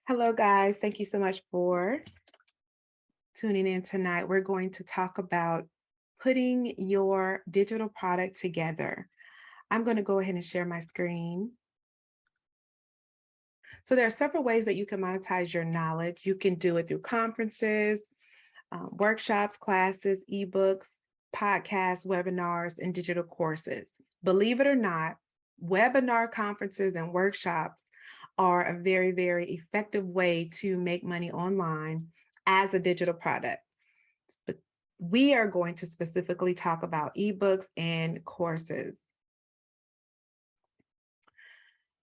Hello, guys. Thank you so much for tuning in tonight. We're going to talk about putting your digital product together. I'm going to go ahead and share my screen. So there are several ways that you can monetize your knowledge. You can do it through conferences, workshops, classes, ebooks, podcasts, webinars, and digital courses. Believe it or not, webinar conferences and workshops are a very, very effective way to make money online as a digital product. But we are going to specifically talk about ebooks and courses.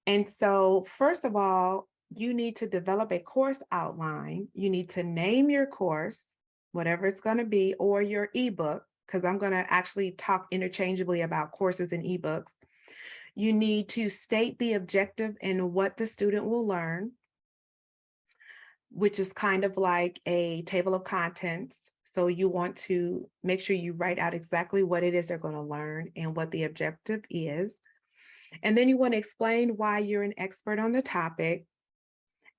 And so, first of all, you need to develop a course outline. You need to name your course, whatever it's going to be, or your ebook, because I'm going to actually talk interchangeably about courses and ebooks. You need to state the objective and what the student will learn, which is kind of like a table of contents. So you want to make sure you write out exactly what it is they're going to learn and what the objective is. And then you want to explain why you're an expert on the topic.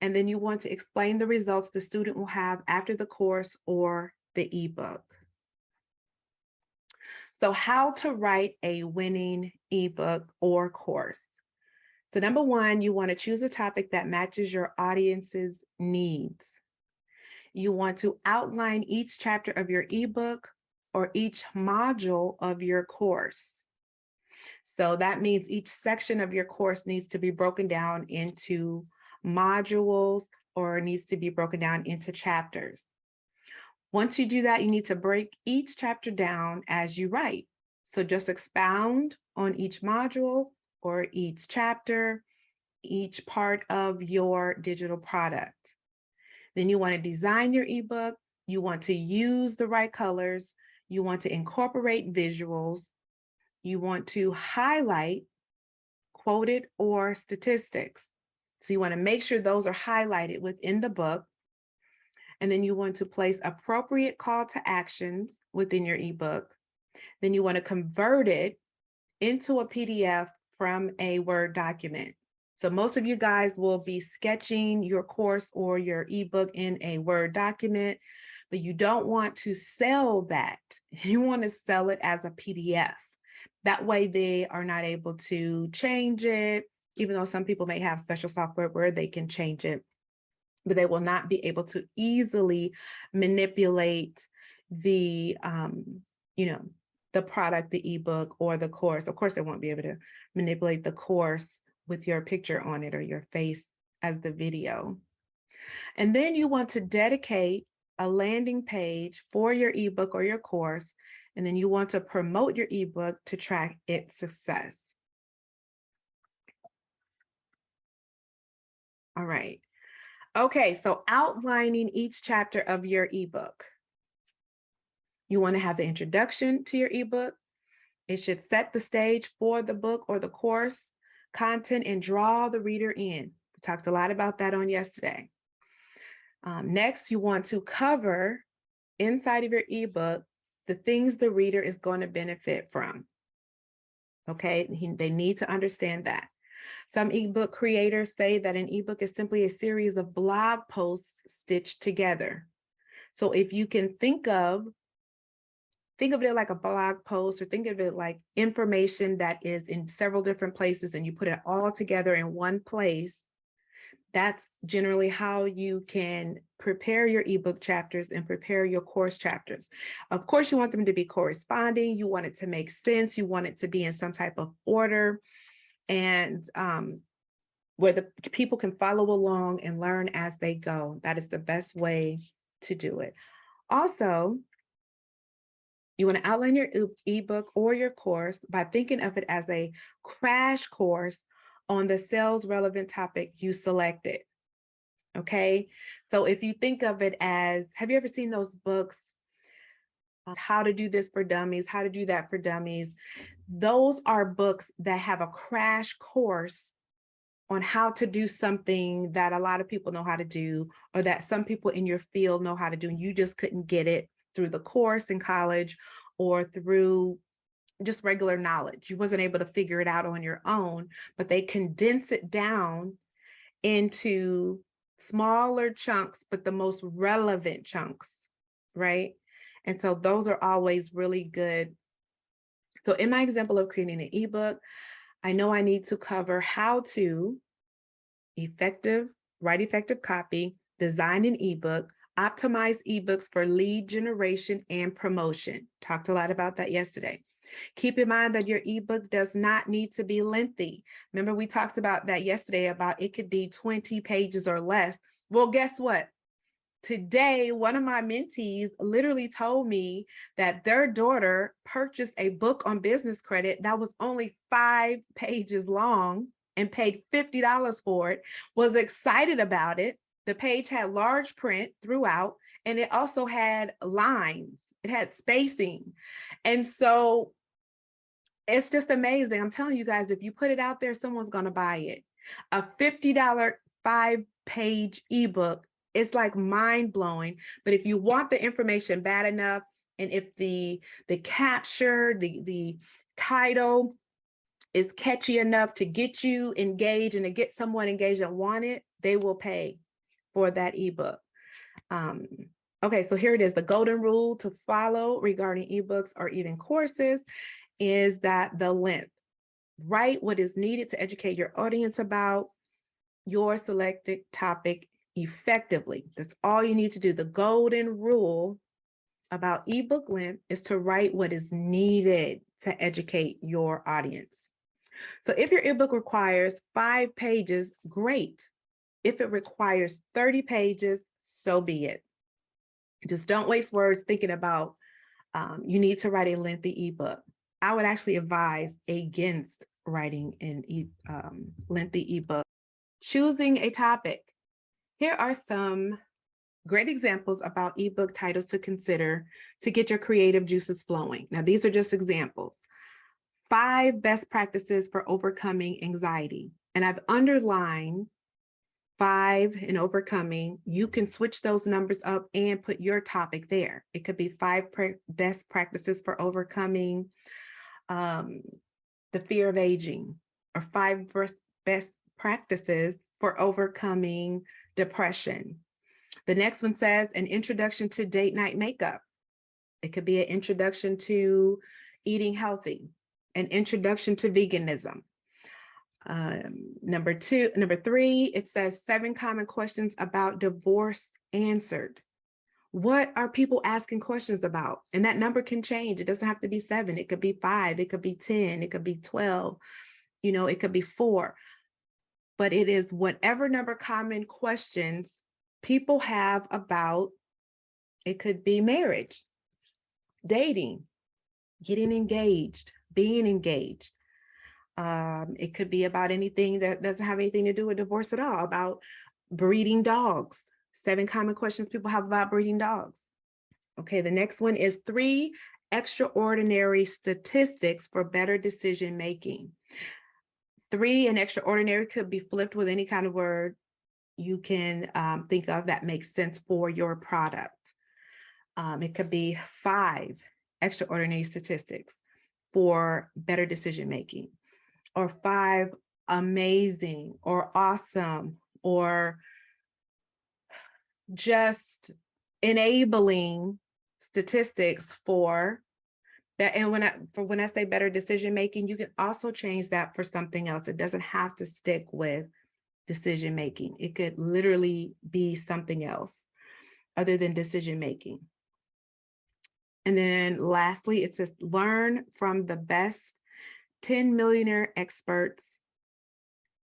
And then you want to explain the results the student will have after the course or the ebook. So how to write a winning ebook or course. So number one, you want to choose a topic that matches your audience's needs. You want to outline each chapter of your ebook or each module of your course. So that means each section of your course needs to be broken down into modules or needs to be broken down into chapters. Once you do that, you need to break each chapter down as you write. So just expound on each module or each chapter, each part of your digital product. Then you want to design your ebook. You want to use the right colors. You want to incorporate visuals. You want to highlight quoted or statistics. So you want to make sure those are highlighted within the book. And then you want to place appropriate call to actions within your ebook. Then you want to convert it into a PDF from a Word document. So most of you guys will be sketching your course or your ebook in a Word document, but you don't want to sell that. You want to sell it as a PDF. That way they are not able to change it, even though some people may have special software where they can change it, but they will not be able to easily manipulate the, the product, the ebook, or the course. Of course, they won't be able to manipulate the course with your picture on it or your face as the video. And then you want to dedicate a landing page for your ebook or your course, and then you want to promote your ebook to track its success. All right. Okay, so outlining each chapter of your ebook. You want to have the introduction to your ebook. It should set the stage for the book or the course content and draw the reader in. We talked a lot about that on yesterday. Next, you want to cover inside of your ebook the things the reader is going to benefit from. Okay, they need to understand that. Some ebook creators say that an ebook is simply a series of blog posts stitched together. So if you can think of it like a blog post, or think of it like information that is in several different places and you put it all together in one place. That's generally how you can prepare your ebook chapters and prepare your course chapters. Of course, you want them to be corresponding. You want it to make sense. You want it to be in some type of order, and where the people can follow along and learn as they go. That is the best way to do it. Also, you want to outline your ebook or your course by thinking of it as a crash course on the sales relevant topic you selected. Okay, so if you think of it as, have you ever seen those books, How to Do This for Dummies, How to Do That for Dummies? Those are books that have a crash course on how to do something that a lot of people know how to do, or that some people in your field know how to do, and you just couldn't get it through the course in college or through just regular knowledge. You wasn't able to figure it out on your own, but they condense it down into smaller chunks, but the most relevant chunks, right? And so those are always really good. So in my example of creating an ebook, I know I need to cover how to write effective copy, design an ebook, optimize ebooks for lead generation and promotion. Talked a lot about that yesterday. Keep in mind that your ebook does not need to be lengthy. Remember, we talked about that yesterday about it could be 20 pages or less. Well, guess what? Today, one of my mentees literally told me that their daughter purchased a book on business credit that was only 5 pages long and paid $50 for it, was excited about it. The page had large print throughout, and it also had lines, it had spacing. And so it's just amazing. I'm telling you guys, if you put it out there, someone's going to buy it. A $50 5-page ebook, it's like mind blowing. But if you want the information bad enough, and if the capture, the title is catchy enough to get you engaged and to get someone engaged and want it, they will pay for that ebook. Okay, so here it is. The golden rule to follow regarding ebooks or even courses is that the length. Write what is needed to educate your audience about your selected topic effectively. That's all you need to do. The golden rule about ebook length is to write what is needed to educate your audience. So if your ebook requires 5 pages, great. If it requires 30 pages, so be it. Just don't waste words thinking about you need to write a lengthy ebook. I would actually advise against writing an lengthy ebook. Choosing a topic. Here are some great examples about ebook titles to consider to get your creative juices flowing. Now, these are just examples. 5 best practices for overcoming anxiety. And I've underlined 5 and overcoming. You can switch those numbers up and put your topic there. It could be 5 best practices for overcoming the fear of aging, or 5 best practices for overcoming depression. The next one says an introduction to date night makeup. It could be an introduction to eating healthy, an introduction to veganism. Number 3, it says 7 common questions about divorce answered. What are people asking questions about? And that number can change. It doesn't have to be 7. It could be 5. It could be 10. It could be 12. It could be 4. But it is whatever number common questions people have about. It could be marriage, dating, getting engaged, being engaged. It could be about anything that doesn't have anything to do with divorce at all, about breeding dogs. 7 common questions people have about breeding dogs. Okay, the next one is 3 extraordinary statistics for better decision making. 3 and extraordinary could be flipped with any kind of word you can think of that makes sense for your product. It could be 5 extraordinary statistics for better decision making, or 5 amazing or awesome or just enabling statistics for that. And when I say better decision making, you can also change that for something else. It doesn't have to stick with decision making. It could literally be something else other than decision making. And then lastly, it says learn from the best 10 millionaire experts.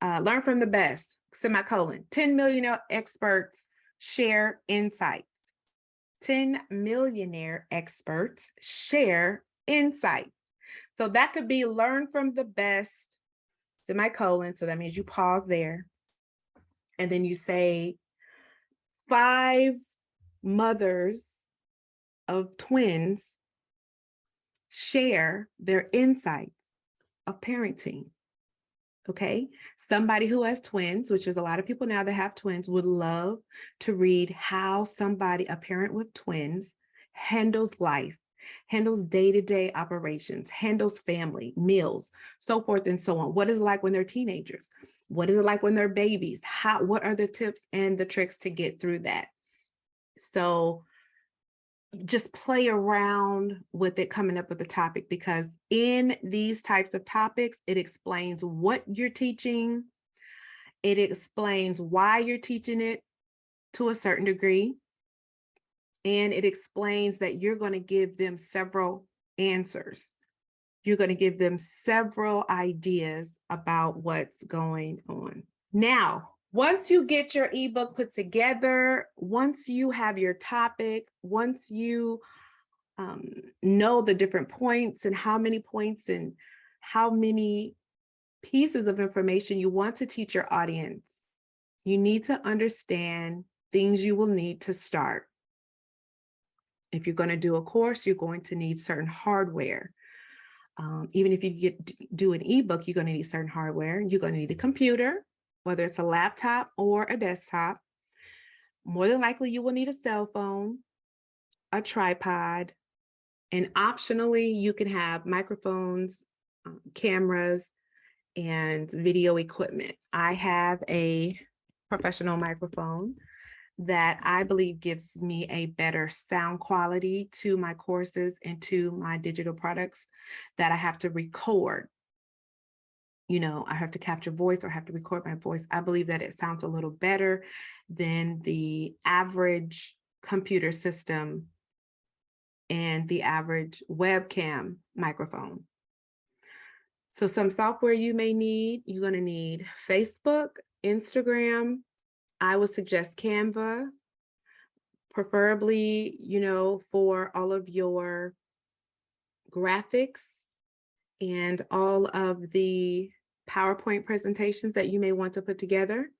Learn from the best, semicolon. 10 millionaire experts share insights. 10 millionaire experts share insights. So that could be learn from the best, semicolon. So that means you pause there. And then you say 5 mothers of twins share their insights of parenting. Okay, somebody who has twins, which is a lot of people now that have twins, would love to read how a parent with twins handles life handles day-to-day operations, handles family, meals, so forth and so on. What is it like when they're teenagers? What is it like when they're babies? What are the tips and the tricks to get through that? So just play around with it, coming up with a topic, because in these types of topics, it explains what you're teaching. It explains why you're teaching it to a certain degree. And it explains that you're going to give them several answers. You're going to give them several ideas about what's going on. Now, once you get your ebook put together, once you have your topic, once you know the different points and how many points and how many pieces of information you want to teach your audience, you need to understand things you will need to start. If you're going to do a course, you're going to need certain hardware. Even if you do an ebook, you're going to need certain hardware. You're going to need a computer, whether it's a laptop or a desktop. More than likely, you will need a cell phone, a tripod, and optionally, you can have microphones, cameras, and video equipment. I have a professional microphone that I believe gives me a better sound quality to my courses and to my digital products that I have to record. You know, I have to capture voice or have to record my voice. I believe that it sounds a little better than the average computer system and the average webcam microphone. So some software you may need, you're going to need Facebook, Instagram. I would suggest Canva, preferably, you know, for all of your graphics and all of the PowerPoint presentations that you may want to put together.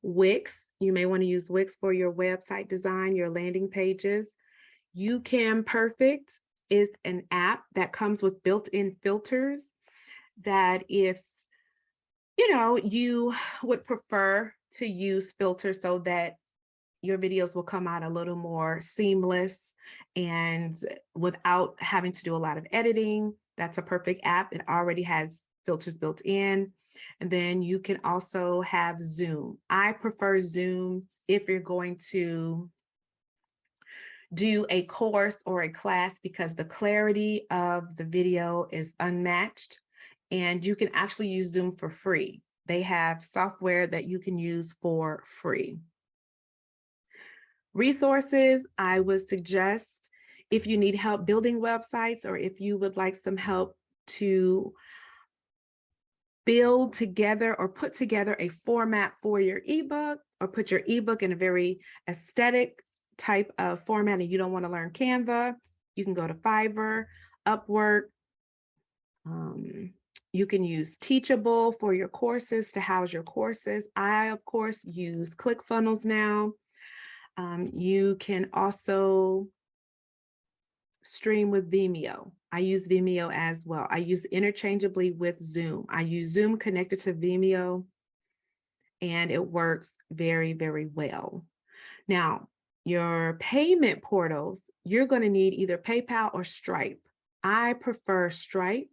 Wix, you may want to use Wix for your website design, your landing pages. YouCam Perfect is an app that comes with built-in filters that if, you know, you would prefer to use filters so that your videos will come out a little more seamless and without having to do a lot of editing. That's a perfect app. It already has filters built in. And then you can also have Zoom. I prefer Zoom if you're going to do a course or a class, because the clarity of the video is unmatched, and you can actually use Zoom for free. They have software that you can use for free. Resources, I would suggest if you need help building websites, or if you would like some help to build together or put together a format for your ebook, or put your ebook in a very aesthetic type of format, and you don't want to learn Canva, you can go to Fiverr, Upwork. You can use Teachable for your courses to house your courses. I, of course, use ClickFunnels now. You can also stream with Vimeo. I use Vimeo as well. I use interchangeably with Zoom. I use Zoom connected to Vimeo, and it works very, very well. Now, your payment portals, you're going to need either PayPal or Stripe. I prefer Stripe.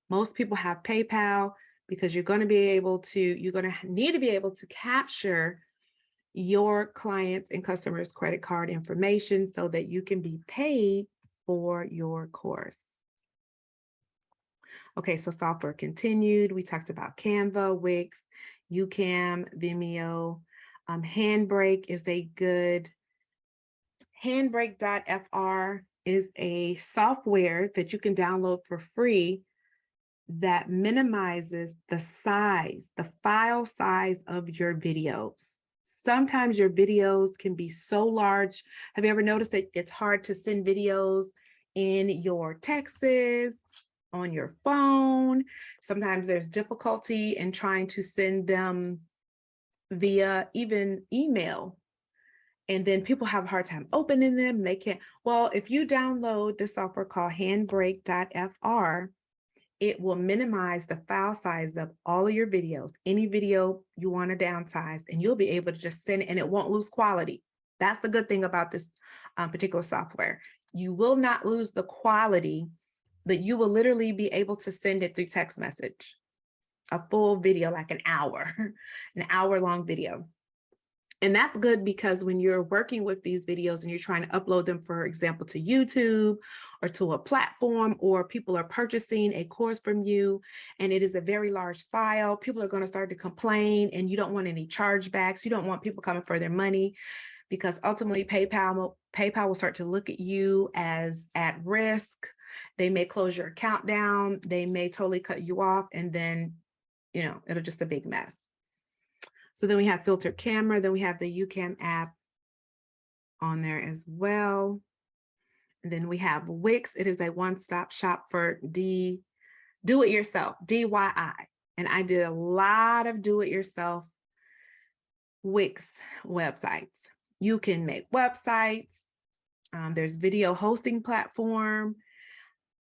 Most people have PayPal because you're going to need to be able to capture your clients' and customers' credit card information so that you can be paid for your course. Okay, so software continued. We talked about Canva, Wix, YouCam, Vimeo. Handbrake is a good. Handbrake.fr is a software that you can download for free that minimizes the size, the file size of your videos. Sometimes your videos can be so large. Have you ever noticed that it's hard to send videos in your texts, on your phone? Sometimes there's difficulty in trying to send them via even email. And then people have a hard time opening them. They can't. Well, if you download the software called Handbrake.fr, it will minimize the file size of all of your videos, any video you want to downsize, and you'll be able to just send it and it won't lose quality. That's the good thing about this particular software. You will not lose the quality, but you will literally be able to send it through text message, a full video, like an hour long video. And that's good because when you're working with these videos and you're trying to upload them, for example, to YouTube or to a platform, or people are purchasing a course from you and it is a very large file, people are going to start to complain, and you don't want any chargebacks. You don't want people coming for their money, because ultimately PayPal will start to look at you as at risk. They may close your account down. They may totally cut you off, and then, it'll just a big mess. So then we have filtered camera. Then we have the YouCam app on there as well. And then we have Wix. It is a one-stop shop for do-it-yourself, DIY. And I did a lot of do-it-yourself Wix websites. You can make websites. There's video hosting platform,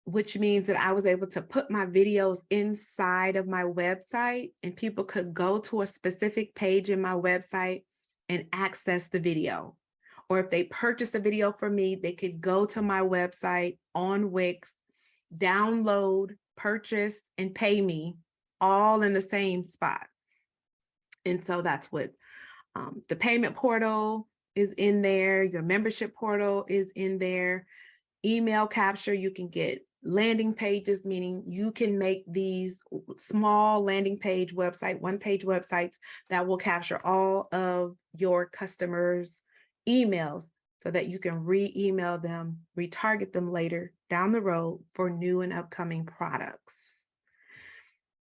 which means that I was able to put my videos inside of my website, and people could go to a specific page in my website and access the video. Or if they purchased a video from me, they could go to my website on Wix, download, purchase, and pay me all in the same spot. And so that's what the payment portal is in there. Your membership portal is in there. Email capture, you can get landing pages, meaning you can make these small landing page website, one-page websites that will capture all of your customers' emails so that you can re-email them, retarget them later down the road for new and upcoming products.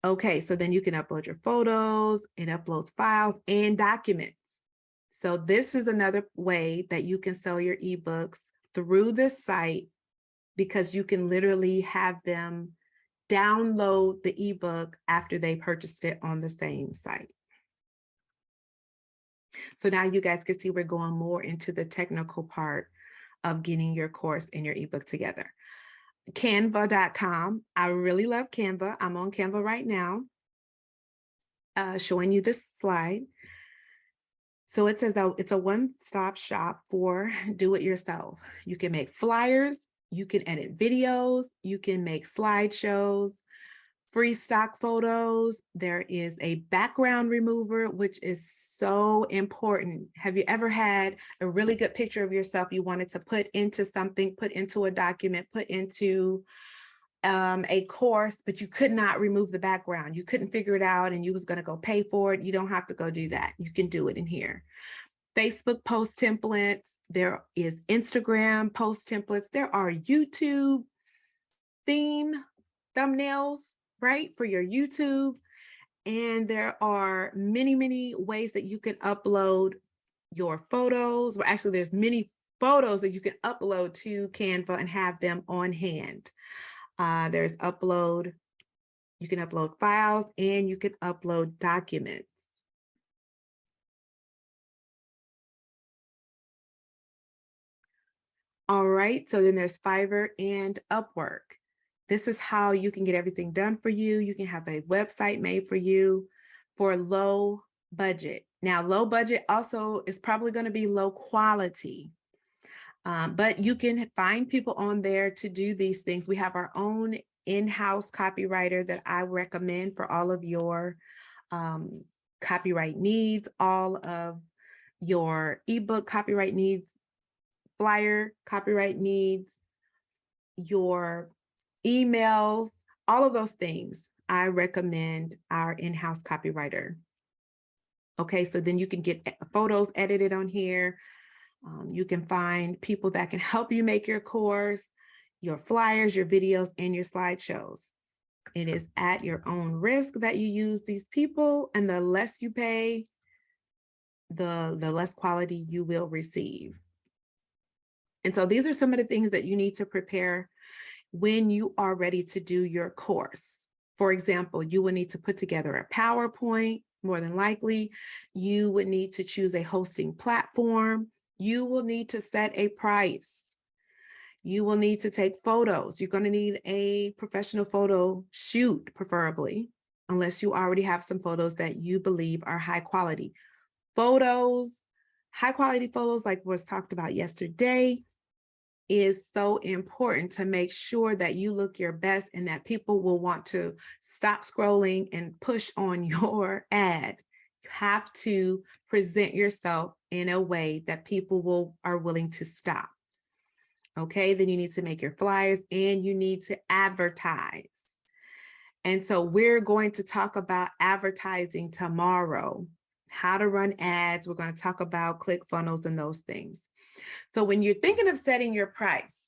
Okay, so then you can upload your photos, it uploads files and documents. So this is another way that you can sell your ebooks through this site, because you can literally have them download the ebook after they purchased it on the same site. So now you guys can see we're going more into the technical part of getting your course and your ebook together. Canva.com. I really love Canva. I'm on Canva right now, showing you this slide. So it says that it's a one-stop shop for do-it-yourself. You can make flyers, you can edit videos, you can make slideshows, free stock photos. There is a background remover, which is so important. Have you ever had a really good picture of yourself you wanted to put into something, put into a document, put into a course, but you could not remove the background? You couldn't figure it out and you was going to go pay for it. You don't have to go do that. You can do it in here. Facebook post templates. There is Instagram post templates. There are YouTube theme thumbnails, right, for your YouTube. And there are many, many ways that you can upload your photos. Well, actually, there's many photos that you can upload to Canva and have them on hand. There's upload. You can upload files and you can upload documents. All right, so then there's Fiverr and Upwork. This is how you can get everything done for you. You can have a website made for you for low budget. Now, low budget also is probably going to be low quality, but you can find people on there to do these things. We have our own in-house copywriter that I recommend for all of your copyright needs, all of your ebook copyright needs, flyer copyright needs, your emails, all of those things. I recommend our in-house copywriter. Okay, so then you can get photos edited on here. You can find people that can help you make your course, your flyers, your videos, and your slideshows. It is at your own risk that you use these people, and the less you pay, the less quality you will receive. And so these are some of the things that you need to prepare when you are ready to do your course. For example, you will need to put together a PowerPoint, more than likely. You would need to choose a hosting platform. You will need to set a price. You will need to take photos. You're going to need a professional photo shoot, preferably, unless you already have some photos that you believe are high quality. Photos, high quality photos like was talked about yesterday, is so important to make sure that you look your best and that people will want to stop scrolling and push on your ad. You have to present yourself in a way that people are willing to stop. Okay, then you need to make your flyers and you need to advertise. And so we're going to talk about advertising tomorrow, how to run ads. We're going to talk about ClickFunnels and those things. So when you're thinking of setting your price,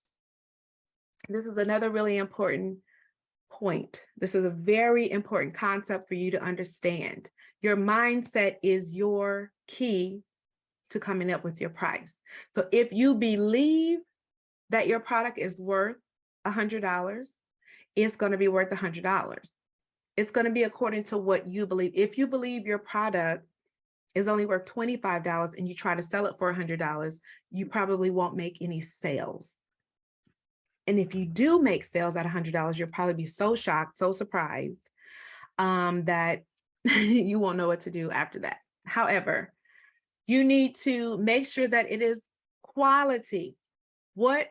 this is another really important point. This is a very important concept for you to understand. Your mindset is your key to coming up with your price. So if you believe that your product is worth $100, it's going to be worth $100. It's going to be according to what you believe. If you believe your product is only worth $25 and you try to sell it for $100, you probably won't make any sales. And if you do make sales at $100, you'll probably be so shocked, so surprised that you won't know what to do after that. However, you need to make sure that it is quality. What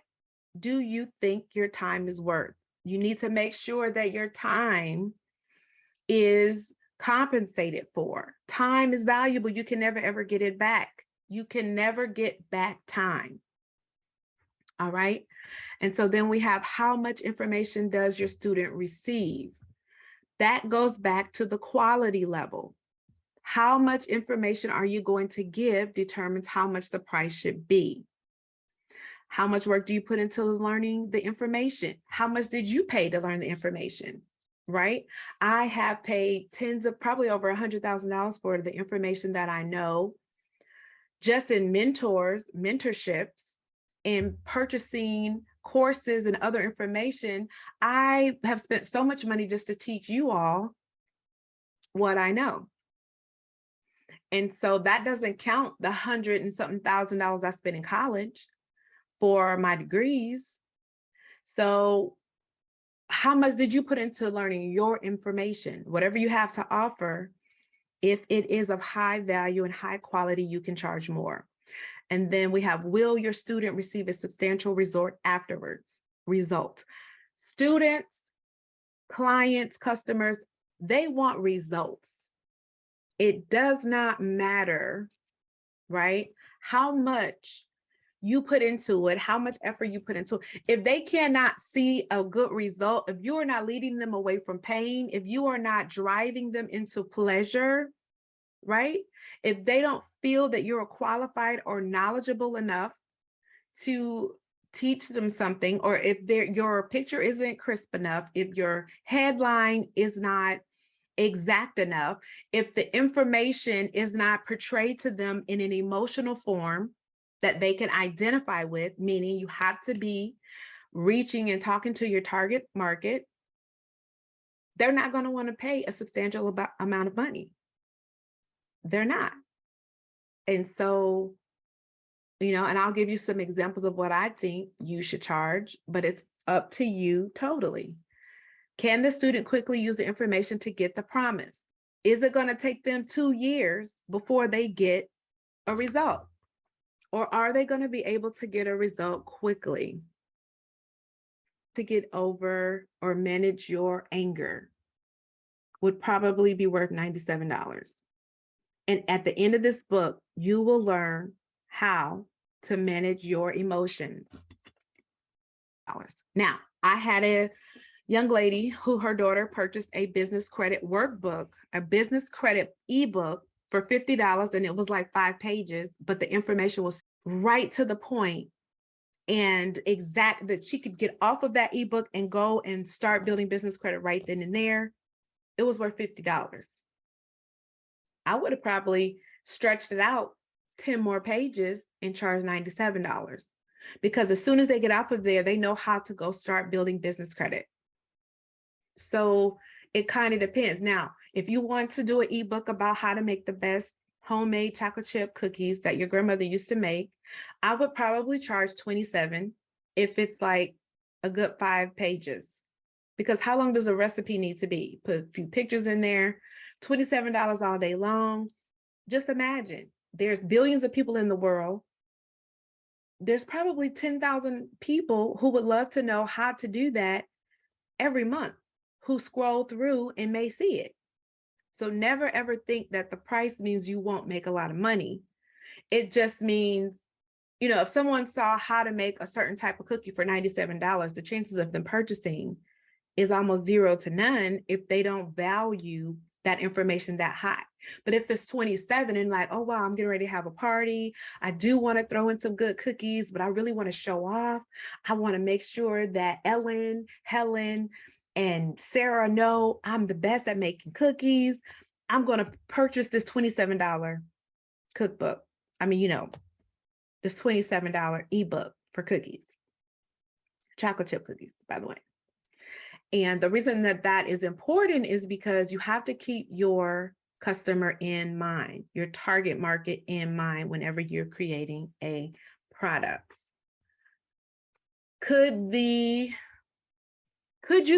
do you think your time is worth? You need to make sure that your time is compensated for. Time is valuable. You can never, ever get it back. You can never get back time. All right. And so then we have how much information does your student receive? That goes back to the quality level. How much information are you going to give determines how much the price should be. How much work do you put into learning the information? How much did you pay to learn the information? Right? I have paid probably over $100,000 for the information that I know just in mentorships, in purchasing courses and other information. I have spent so much money just to teach you all what I know. And so that doesn't count the $100 and something thousand I spent in college for my degrees. So how much did you put into learning your information? Whatever you have to offer, if it is of high value and high quality, you can charge more. And then we have, will your student receive a substantial result afterwards? Result. Students, clients, customers, they want results. It does not matter, right, how much you put into it, how much effort you put into it. If they cannot see a good result, if you are not leading them away from pain, if you are not driving them into pleasure, right? If they don't feel that you're qualified or knowledgeable enough to teach them something, or if your picture isn't crisp enough, if your headline is not exact enough, if the information is not portrayed to them in an emotional form that they can identify with, meaning you have to be reaching and talking to your target market, they're not going to want to pay a substantial amount of money. They're not. And so, and I'll give you some examples of what I think you should charge, but it's up to you totally. Can the student quickly use the information to get the promise? Is it going to take them 2 years before they get a result? Or are they going to be able to get a result quickly? To get over or manage your anger would probably be worth $97. And at the end of this book, you will learn how to manage your emotions. Now, I had a young lady who her daughter purchased a business credit workbook, a business credit ebook for $50, and it was like 5 pages, but the information was right to the point and exact that she could get off of that ebook and go and start building business credit right then and there. It was worth $50. I would have probably stretched it out 10 more pages and charged $97, because as soon as they get off of there, they know how to go start building business credit. So it kind of depends. Now, if you want to do an ebook about how to make the best homemade chocolate chip cookies that your grandmother used to make, I would probably charge $27 if it's like a good 5 pages. Because how long does a recipe need to be? Put a few pictures in there, $27 all day long. Just imagine, there's billions of people in the world. there's probably 10,000 people who would love to know how to do that every month, who scroll through and may see it. So never ever think that the price means you won't make a lot of money. It just means, if someone saw how to make a certain type of cookie for $97, the chances of them purchasing is almost 0 to none if they don't value that information that high. But if it's 27 and like, oh, wow, I'm getting ready to have a party. I do want to throw in some good cookies, but I really want to show off. I want to make sure that Ellen, Helen, and Sarah know I'm the best at making cookies. I'm going to purchase this $27 cookbook. This $27 ebook for cookies, chocolate chip cookies, by the way. And the reason that that is important is because you have to keep your customer in mind, your target market in mind whenever you're creating a product. Could you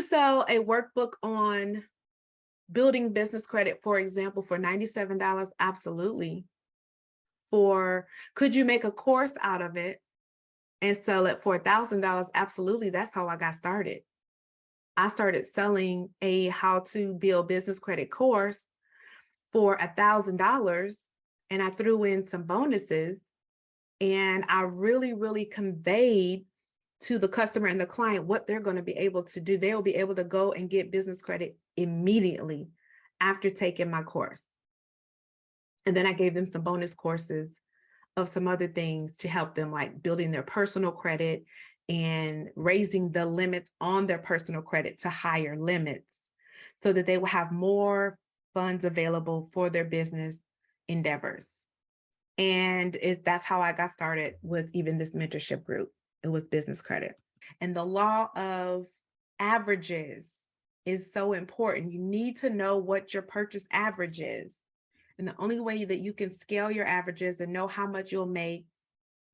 sell a workbook on building business credit, for example, for $97? Absolutely. Could you make a course out of it and sell it for $1,000? Absolutely. That's how I got started. I started selling a how to build business credit course for $1,000, and I threw in some bonuses, and I really, really conveyed to the customer and the client what they're going to be able to do. They'll be able to go and get business credit immediately after taking my course. And then I gave them some bonus courses of some other things to help them, like building their personal credit and raising the limits on their personal credit to higher limits so that they will have more funds available for their business endeavors. And that's how I got started with even this mentorship group. It was business credit. And the law of averages is so important. You need to know what your purchase average is. And the only way that you can scale your averages and know how much you'll make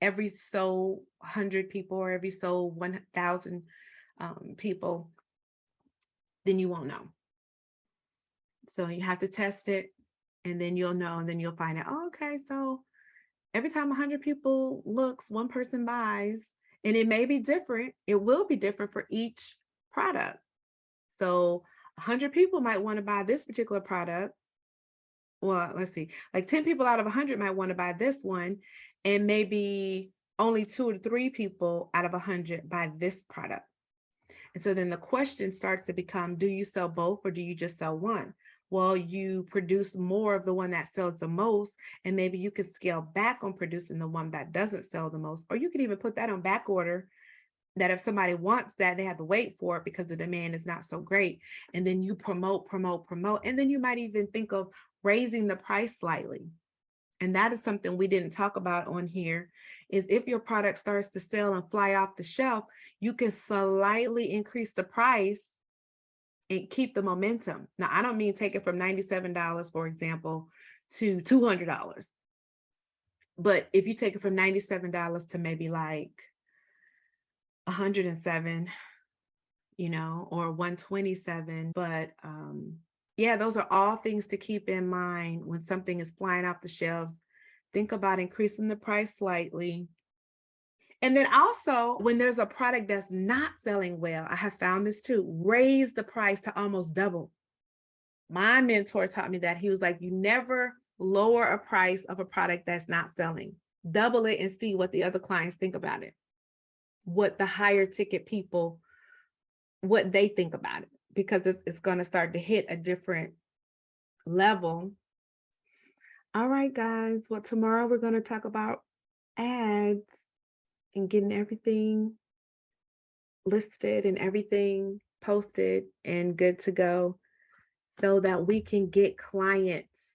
every so 100 people or every so 1,000 people, then you won't know. So you have to test it, and then you'll know, and then you'll find out, oh, okay, so every time 100 people looks, one person buys, and it may be different. It will be different for each product. So 100 people might want to buy this particular product. Well, let's see, like 10 people out of 100 might want to buy this one, and maybe only 2 or 3 people out of 100 buy this product. And so then the question starts to become, do you sell both or do you just sell one? Well, you produce more of the one that sells the most, and maybe you could scale back on producing the one that doesn't sell the most, or you could even put that on back order, that if somebody wants that, they have to wait for it because the demand is not so great. And then you promote, and then you might even think of raising the price slightly. And that is something we didn't talk about on here, is if your product starts to sell and fly off the shelf, you can slightly increase the price and keep the momentum. Now, I don't mean take it from $97, for example, to $200. But if you take it from $97 to maybe like 107, or 127. But yeah, those are all things to keep in mind when something is flying off the shelves. Think about increasing the price slightly. And then also, when there's a product that's not selling well, I have found this too, raise the price to almost double. My mentor taught me that. He was like, you never lower a price of a product that's not selling. Double it and see what the other clients think about it, what the higher ticket people, what they think about it, because it's going to start to hit a different level. All right, guys. Well, tomorrow we're going to talk about ads and getting everything listed and everything posted and good to go so that we can get clients